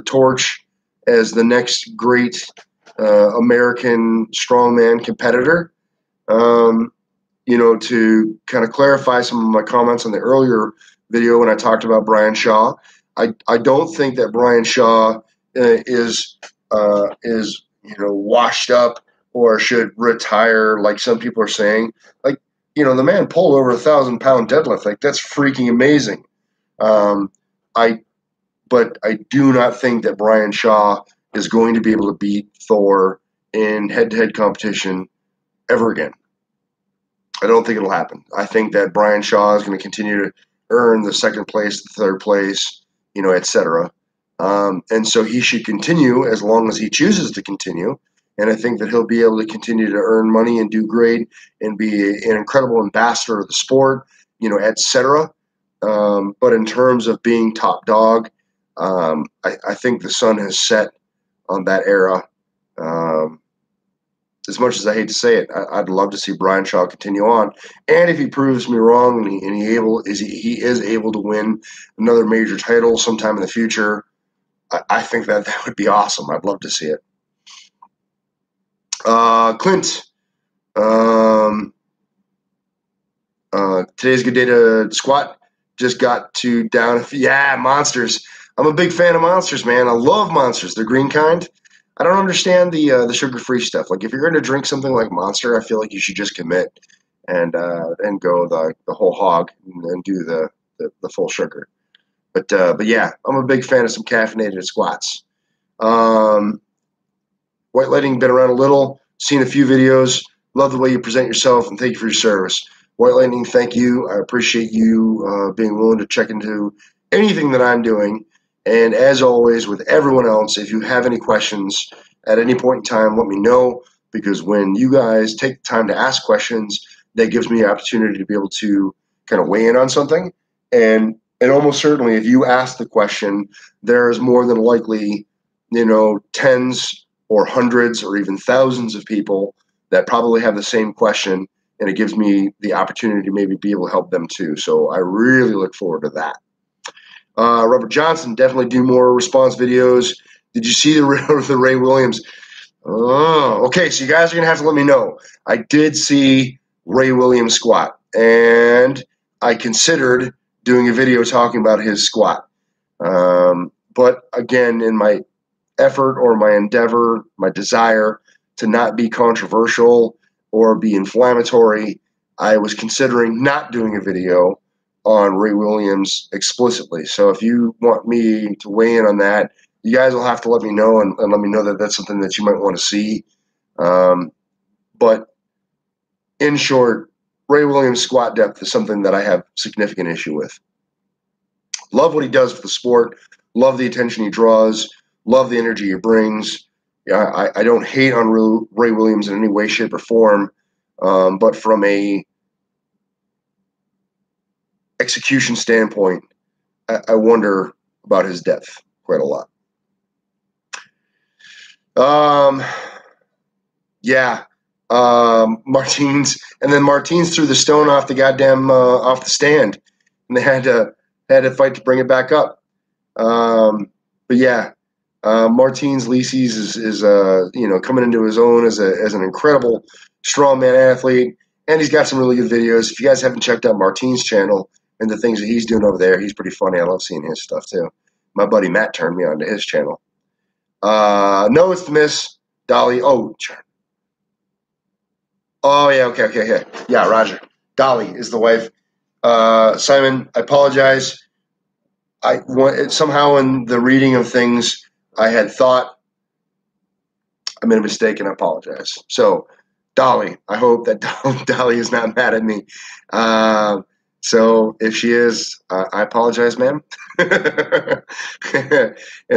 torch as the next great American strongman competitor. Um, to kind of clarify some of my comments on the earlier video when I talked about Brian Shaw, I don't think that Brian Shaw is washed up or should retire like some people are saying. Like, the man pulled over 1,000-pound deadlift. Like, that's freaking amazing. Um, I but I do not think that Brian Shaw is going to be able to beat Thor in head-to-head competition ever again. I don't think it'll happen. I think that Brian Shaw is going to continue to earn the second place, the third place, etc. And so he should continue as long as he chooses to continue. And I think that he'll be able to continue to earn money and do great and be an incredible ambassador of the sport, etc. But in terms of being top dog, I think the sun has set on that era. As much as I hate to say it, I'd love to see Brian Shaw continue on. And if he proves me wrong and he is able to win another major title sometime in the future, I think that would be awesome. I'd love to see it. Clint, today's a good day to squat. Just got to down. Yeah, Monsters. I'm a big fan of Monsters, man. I love Monsters. The green kind. I don't understand the sugar-free stuff. Like, if you're going to drink something like Monster, I feel like you should just commit and go the whole hog and do the full sugar. But yeah, I'm a big fan of some caffeinated squats. White Lighting, been around a little, seen a few videos. Love the way you present yourself, and thank you for your service. White Lightning, thank you. I appreciate you being willing to check into anything that I'm doing. And as always, with everyone else, if you have any questions at any point in time, let me know, because when you guys take the time to ask questions, that gives me the opportunity to be able to kind of weigh in on something. And almost certainly, if you ask the question, there's more than likely, tens or hundreds or even thousands of people that probably have the same question, and it gives me the opportunity to maybe be able to help them too. So I really look forward to that. Robert Johnson, definitely do more response videos. Did you see the Ray Williams? Oh, okay. So you guys are going to have to let me know. I did see Ray Williams squat, and I considered doing a video talking about his squat. But again, in my effort or my endeavor, my desire to not be controversial or be inflammatory, I was considering not doing a video on Ray Williams explicitly. So if you want me to weigh in on that, you guys will have to let me know and let me know that that's something that you might want to see. But in short, Ray Williams' squat depth is something that I have significant issue with. Love what he does for the sport. Love the attention he draws. Love the energy he brings. Yeah, I don't hate on Ray Williams in any way, shape, or form. But from a execution standpoint, I wonder about his depth quite a lot. Yeah. Martins, and then Martins threw the stone off the goddamn off the stand, and they had to fight to bring it back up. But yeah, Martins Licis is coming into his own as an incredible strongman athlete, and he's got some really good videos. If you guys haven't checked out Martins' channel and the things that he's doing over there, he's pretty funny. I love seeing his stuff too. My buddy Matt turned me on to his channel. No, it's the Miss Dolly. Oh yeah, okay. Yeah, Roger. Dolly is the wife. Simon, I apologize. Somehow in the reading of things, I had thought I made a mistake, and I apologize. So, Dolly, I hope that Dolly is not mad at me. So if she is, I apologize, ma'am. And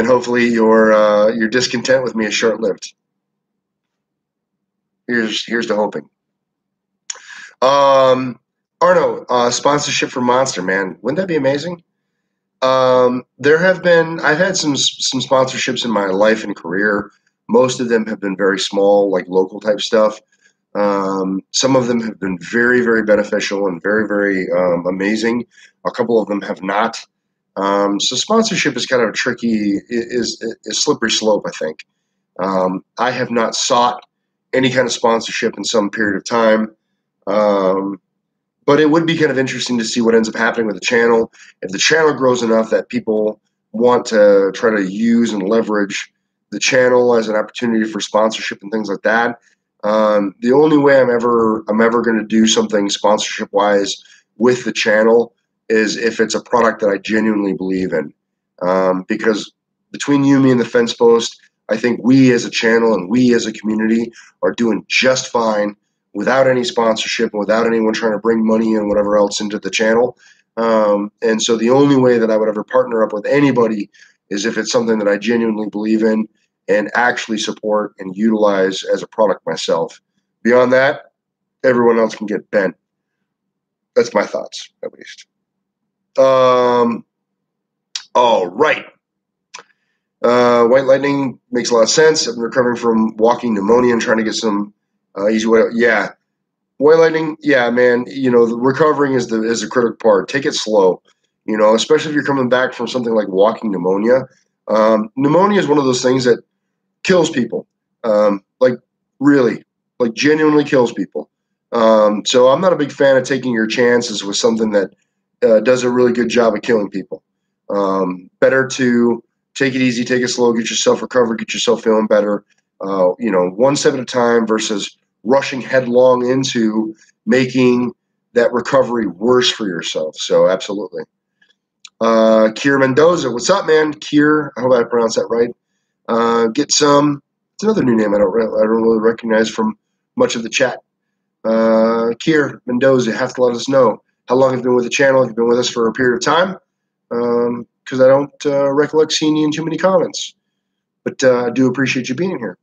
hopefully your discontent with me is short-lived. Here's to hoping. Arno, sponsorship for Monster, man. Wouldn't that be amazing? I've had some sponsorships in my life and career. Most of them have been very small, like local type stuff. Some of them have been very, very beneficial and very, very amazing. A couple of them have not. So sponsorship is kind of a tricky, is slippery slope, I think. I have not sought any kind of sponsorship in some period of time. Um, but it would be kind of interesting to see what ends up happening with the channel. If the channel grows enough that people want to try to use and leverage the channel as an opportunity for sponsorship and things like that, the only way I'm ever going to do something sponsorship wise with the channel is if it's a product that I genuinely believe in. Because between you, me, and the fence post, I think we as a channel and we as a community are doing just fine without any sponsorship and without anyone trying to bring money and whatever else into the channel. And so the only way that I would ever partner up with anybody is if it's something that I genuinely believe in and actually support and utilize as a product myself. Beyond that, everyone else can get bent. That's my thoughts, at least. All right. White lightning makes a lot of sense. I'm recovering from walking pneumonia and trying to get some easy way. Yeah, white lightning. Yeah, man. You know, the recovering is a critical part. Take it slow. You know, especially if you're coming back from something like walking pneumonia. Pneumonia is one of those things that kills people. Like really, like genuinely kills people. So I'm not a big fan of taking your chances with something that does a really good job of killing people. Better to take it easy, take it slow, get yourself recovered, get yourself feeling better. You know, one step at a time versus rushing headlong into making that recovery worse for yourself. So absolutely. Kier Mendoza, what's up, man? Kier, I hope I pronounced that right. Get some. It's another new name I don't really recognize from much of the chat. Kier Mendoza, have to let us know how long you've been with the channel. If you've been with us for a period of time, because I don't recollect seeing you in too many comments. But I do appreciate you being here.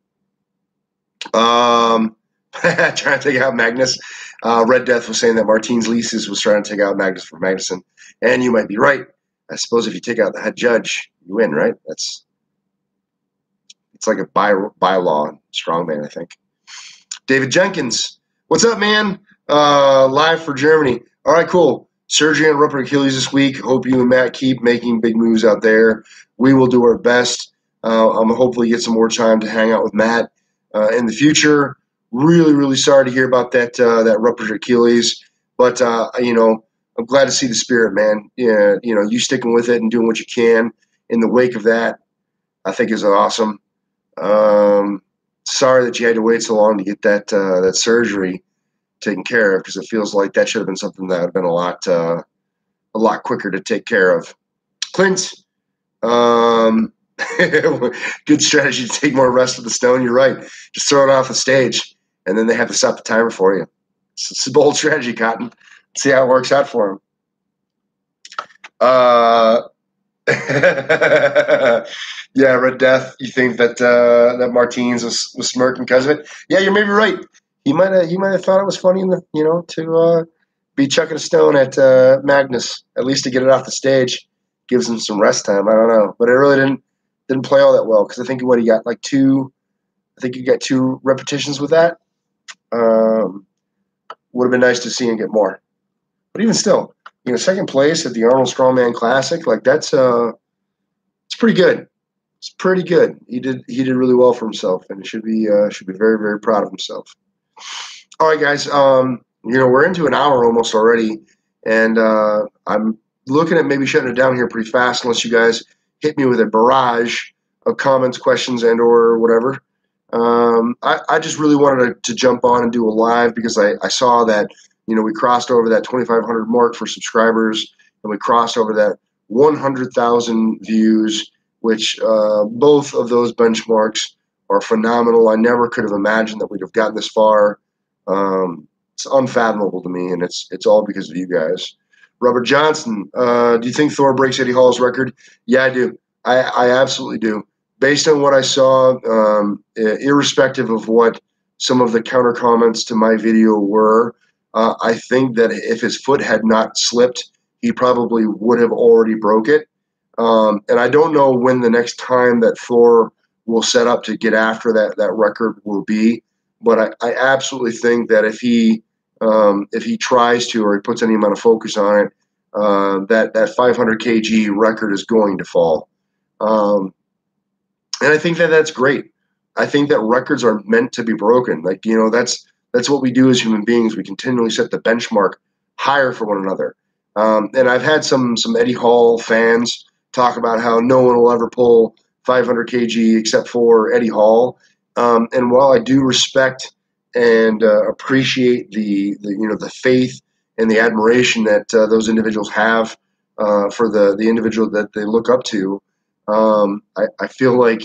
Trying to take out Magnus. Red Death was saying that Martins Leases was trying to take out Magnus for Magnuson, and you might be right. I suppose if you take out the head judge, you win, right? It's like a bylaw strongman, I think. David Jenkins, what's up, man? Live for Germany. All right, cool. Surgery on ruptured Achilles this week. Hope you and Matt keep making big moves out there. We will do our best. I'm hopefully get some more time to hang out with Matt in the future. Really, really sorry to hear about that ruptured Achilles, but you know, I'm glad to see the spirit, man. Yeah, you know, you sticking with it and doing what you can in the wake of that, I think is awesome. Sorry that you had to wait so long to get that surgery taken care of, because it feels like that should have been something that would have been a lot quicker to take care of. Clint, good strategy to take more rest with the stone. You're right. Just throw it off the stage, and then they have to stop the timer for you. It's a bold strategy, Cotton. Let's see how it works out for him. Yeah, Red Death. You think that Martins was smirking because of it? Yeah, you're maybe right. He might have thought it was funny, to be chucking a stone at Magnus, at least to get it off the stage, gives him some rest time. I don't know, but it really didn't play all that well, because I think he got like two. I think he got 2 repetitions with that. Would have been nice to see him get more, but even still, you know, second place at the Arnold Strongman Classic, like that's it's pretty good. It's pretty good. He did really well for himself, and he should be very, very proud of himself. All right, guys. You know, we're into an hour almost already, and I'm looking at maybe shutting it down here pretty fast, unless you guys hit me with a barrage of comments, questions, and or whatever. I just really wanted to jump on and do a live, because I saw that, you know, we crossed over that 2,500 mark for subscribers, and we crossed over that 100,000 views, which both of those benchmarks are phenomenal. I never could have imagined that we'd have gotten this far. It's unfathomable to me, and it's all because of you guys. Robert Johnson, do you think Thor breaks Eddie Hall's record? Yeah, I do. I absolutely do. Based on what I saw, irrespective of what some of the counter comments to my video were, I think that if his foot had not slipped, he probably would have already broke it. And I don't know when the next time that Thor will set up to get after that record will be. but I absolutely think that if he tries to, or he puts any amount of focus on it, that 500 kg record is going to fall. Um, and I think that that's great. I think that records are meant to be broken. Like, that's what we do as human beings. We continually set the benchmark higher for one another. And I've had some Eddie Hall fans talk about how no one will ever pull 500 kg except for Eddie Hall. And while I do respect and appreciate the faith and the admiration that those individuals have for the individual that they look up to, I feel like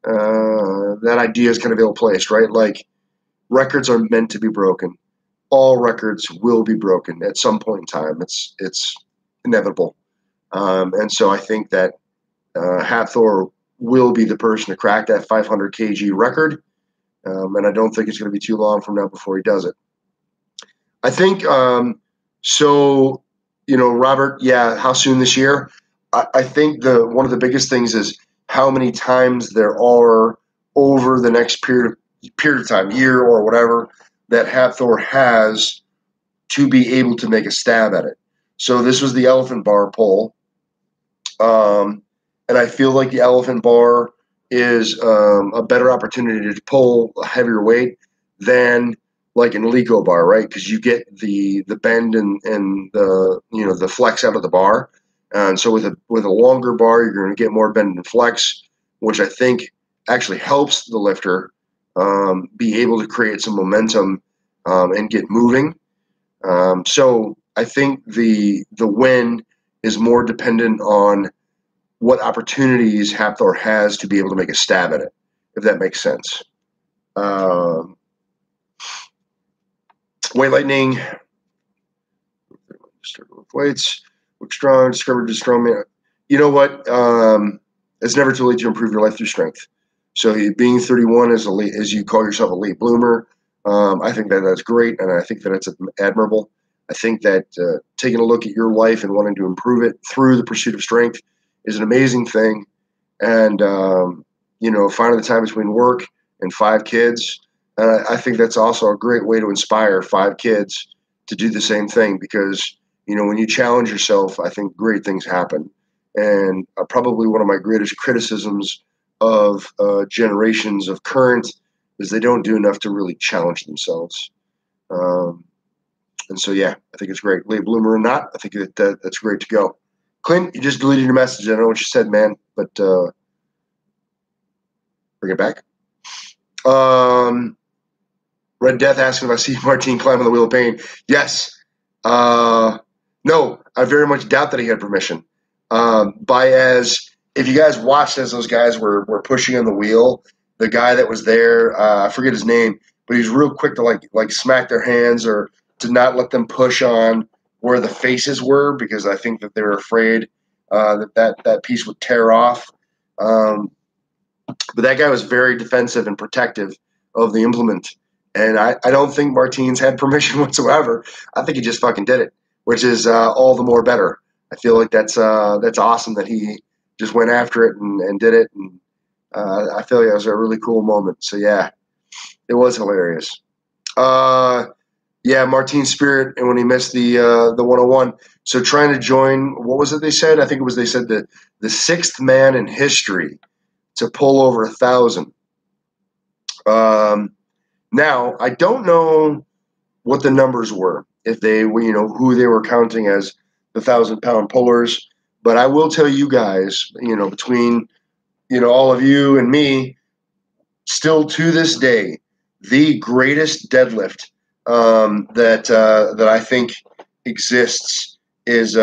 that idea is kind of ill-placed, right? Like, records are meant to be broken. All records will be broken at some point in time. It's inevitable. And so I think that Hafthor will be the person to crack that 500 kg record. And I don't think it's going to be too long from now before he does it. I think so. Robert. Yeah, how soon this year? I think the one of the biggest things is how many times there are over the next period of time, year or whatever, that Hafthor has to be able to make a stab at it. So this was the elephant bar pull, and I feel like the elephant bar is a better opportunity to pull a heavier weight than like an Eleiko bar, right? Because you get the bend and the flex out of the bar, and so with a longer bar, you're going to get more bend and flex, which I think actually helps the lifter be able to create some momentum and get moving. So I think the win is more dependent on what opportunities Hafthor has to be able to make a stab at it, if that makes sense. Weight lightning, start with weights, look strong, discovered strongman. You know what? It's never too late to improve your life through strength. So being 31 as you call yourself a late bloomer, I think that that's great, and I think that it's admirable. I think that taking a look at your life and wanting to improve it through the pursuit of strength is an amazing thing. And finding the time between work and 5 kids, I think that's also a great way to inspire 5 kids to do the same thing, because when you challenge yourself, I think great things happen. And probably one of my greatest criticisms of generations of current is they don't do enough to really challenge themselves. And so, yeah, I think it's great. Late bloomer or not, I think that's great to go. Clint, you just deleted your message. I don't know what you said, man, but bring it back. Red Death asking if I see Martin climb on the Wheel of Pain. Yes. No, I very much doubt that he had permission. If you guys watched as those guys were pushing on the wheel, the guy that was there, I forget his name, but he's real quick to like smack their hands or to not let them push on where the faces were, because I think that they were afraid that piece would tear off. But that guy was very defensive and protective of the implement. And I don't think Martins had permission whatsoever. I think he just fucking did it, which is all the more better. I feel like that's awesome that he just went after it and did it. And I feel like that was a really cool moment. So, yeah, it was hilarious. Yeah, Martin's spirit, and when he missed the 101. So trying to join, what was it they said? I think they said the sixth man in history to pull over 1,000. Now, I don't know what the numbers were, if they were, who they were counting as the 1,000-pound pullers. But I will tell you guys, between, all of you and me, still to this day, the greatest deadlift that I think exists is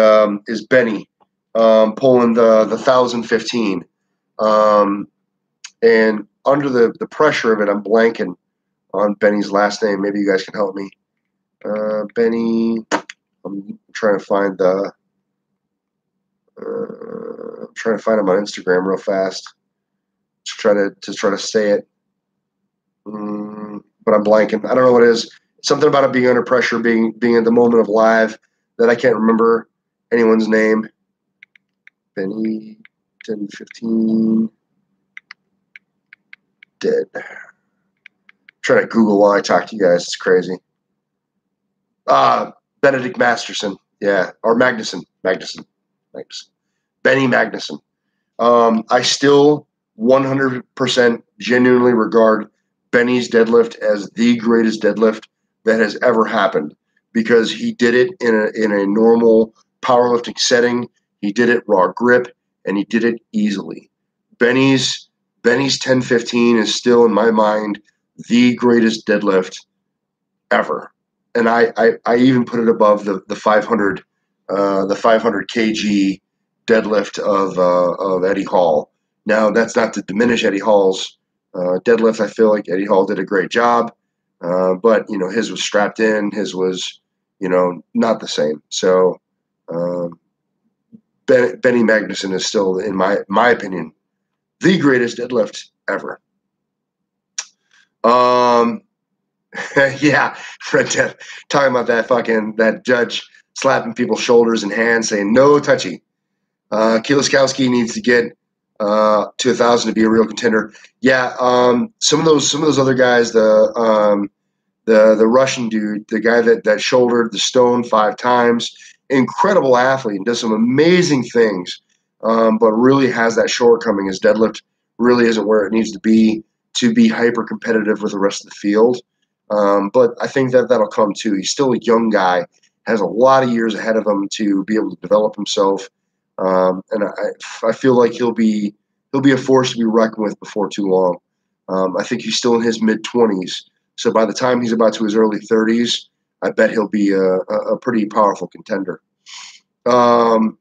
Benny pulling the 1,015. And under the pressure of it, I'm blanking on Benny's last name. Maybe you guys can help me. Benny, I'm trying to find I'm trying to find him on Instagram real fast to try to say it. But I'm blanking. I don't know what it is. Something about it being under pressure, being in the moment of live, that I can't remember anyone's name. Benny 1015 dead. trying to Google while I talk to you guys. It's crazy. Benedict Masterson. Yeah. Or Magnuson. Magnuson. Benny Magnuson. I still 100% genuinely regard Benny's deadlift as the greatest deadlift that has ever happened because he did it in a normal powerlifting setting. He did it raw grip and he did it easily. Benny's 1015 is still in my mind the greatest deadlift ever, and I even put it above the 500 kg deadlift of Eddie Hall. Now that's not to diminish Eddie Hall's deadlift. I feel like Eddie Hall did a great job, but his was strapped in. His was not the same. So Benny Magnuson is still, in my opinion, the greatest deadlift ever. Yeah, Fred Death talking about that judge slapping people's shoulders and hands, saying no touchy. Kieliszkowski needs to get to 1,000 to be a real contender. Yeah, some of those other guys, the Russian dude, the guy that shouldered the stone 5 times, incredible athlete and does some amazing things, but really has that shortcoming. His deadlift really isn't where it needs to be hyper competitive with the rest of the field. But I think that'll come too. He's still a young guy, has a lot of years ahead of him to be able to develop himself, and I feel like he'll be a force to be reckoned with before too long. I think he's still in his mid-20s, so by the time he's about to his early 30s, I bet he'll be a pretty powerful contender. The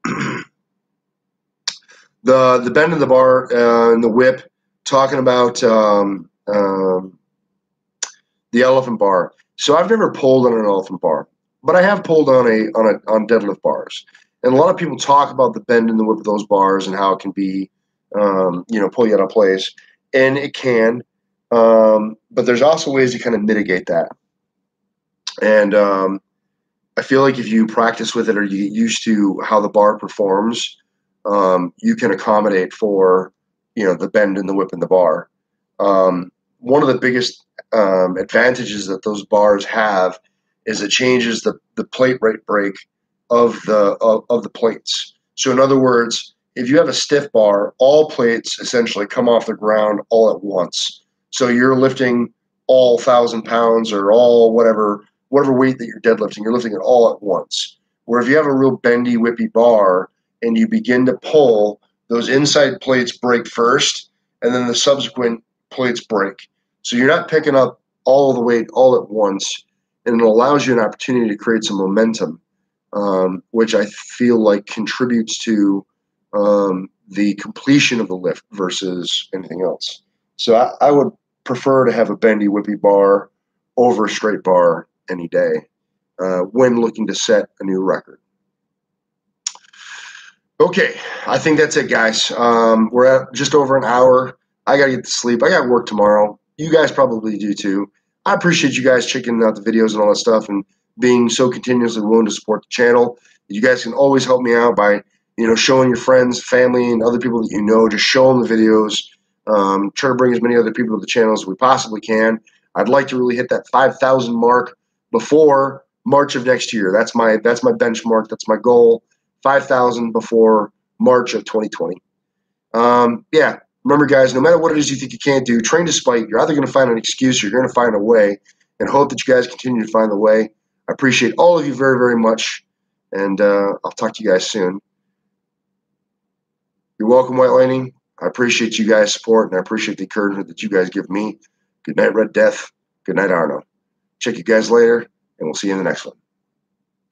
bend in the bar and the whip, talking about the elephant bar. So I've never pulled on an elephant bar, but I have pulled on deadlift bars. And a lot of people talk about the bend in the whip of those bars and how it can be, pull you out of place, and it can. But there's also ways to kind of mitigate that. And I feel like if you practice with it or you get used to how the bar performs, you can accommodate for, the bend in the whip in the bar. One of the biggest advantages that those bars have is it changes the plate rate break of the plates. So in other words, if you have a stiff bar, all plates essentially come off the ground all at once. So you're lifting all 1,000 pounds or all whatever weight that you're deadlifting, you're lifting it all at once. Where if you have a real bendy, whippy bar and you begin to pull, those inside plates break first, and then the subsequent plates break. So you're not picking up all of the weight all at once, and it allows you an opportunity to create some momentum, which I feel like contributes to the completion of the lift versus anything else. So I would prefer to have a bendy, whippy bar over a straight bar any day when looking to set a new record. Okay, I think that's it, guys. We're at just over an hour. I got to get to sleep. I got work tomorrow. You guys probably do too. I appreciate you guys checking out the videos and all that stuff and being so continuously willing to support the channel. You guys can always help me out by, showing your friends, family, and other people that you know. Just show them the videos. Try to bring as many other people to the channel as we possibly can. I'd like to really hit that 5,000 mark before March of next year. That's my benchmark. That's my goal. 5,000 before March of 2020. Yeah, remember, guys, no matter what it is you think you can't do, train despite. You're either going to find an excuse or you're going to find a way, and hope that you guys continue to find the way. I appreciate all of you very, very much, and I'll talk to you guys soon. You're welcome, White Lightning. I appreciate you guys' support, and I appreciate the encouragement that you guys give me. Good night, Red Death. Good night, Arno. Check you guys later, and we'll see you in the next one.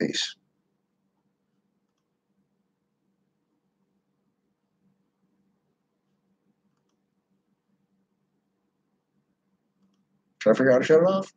Peace. Trying to figure out how to shut it off.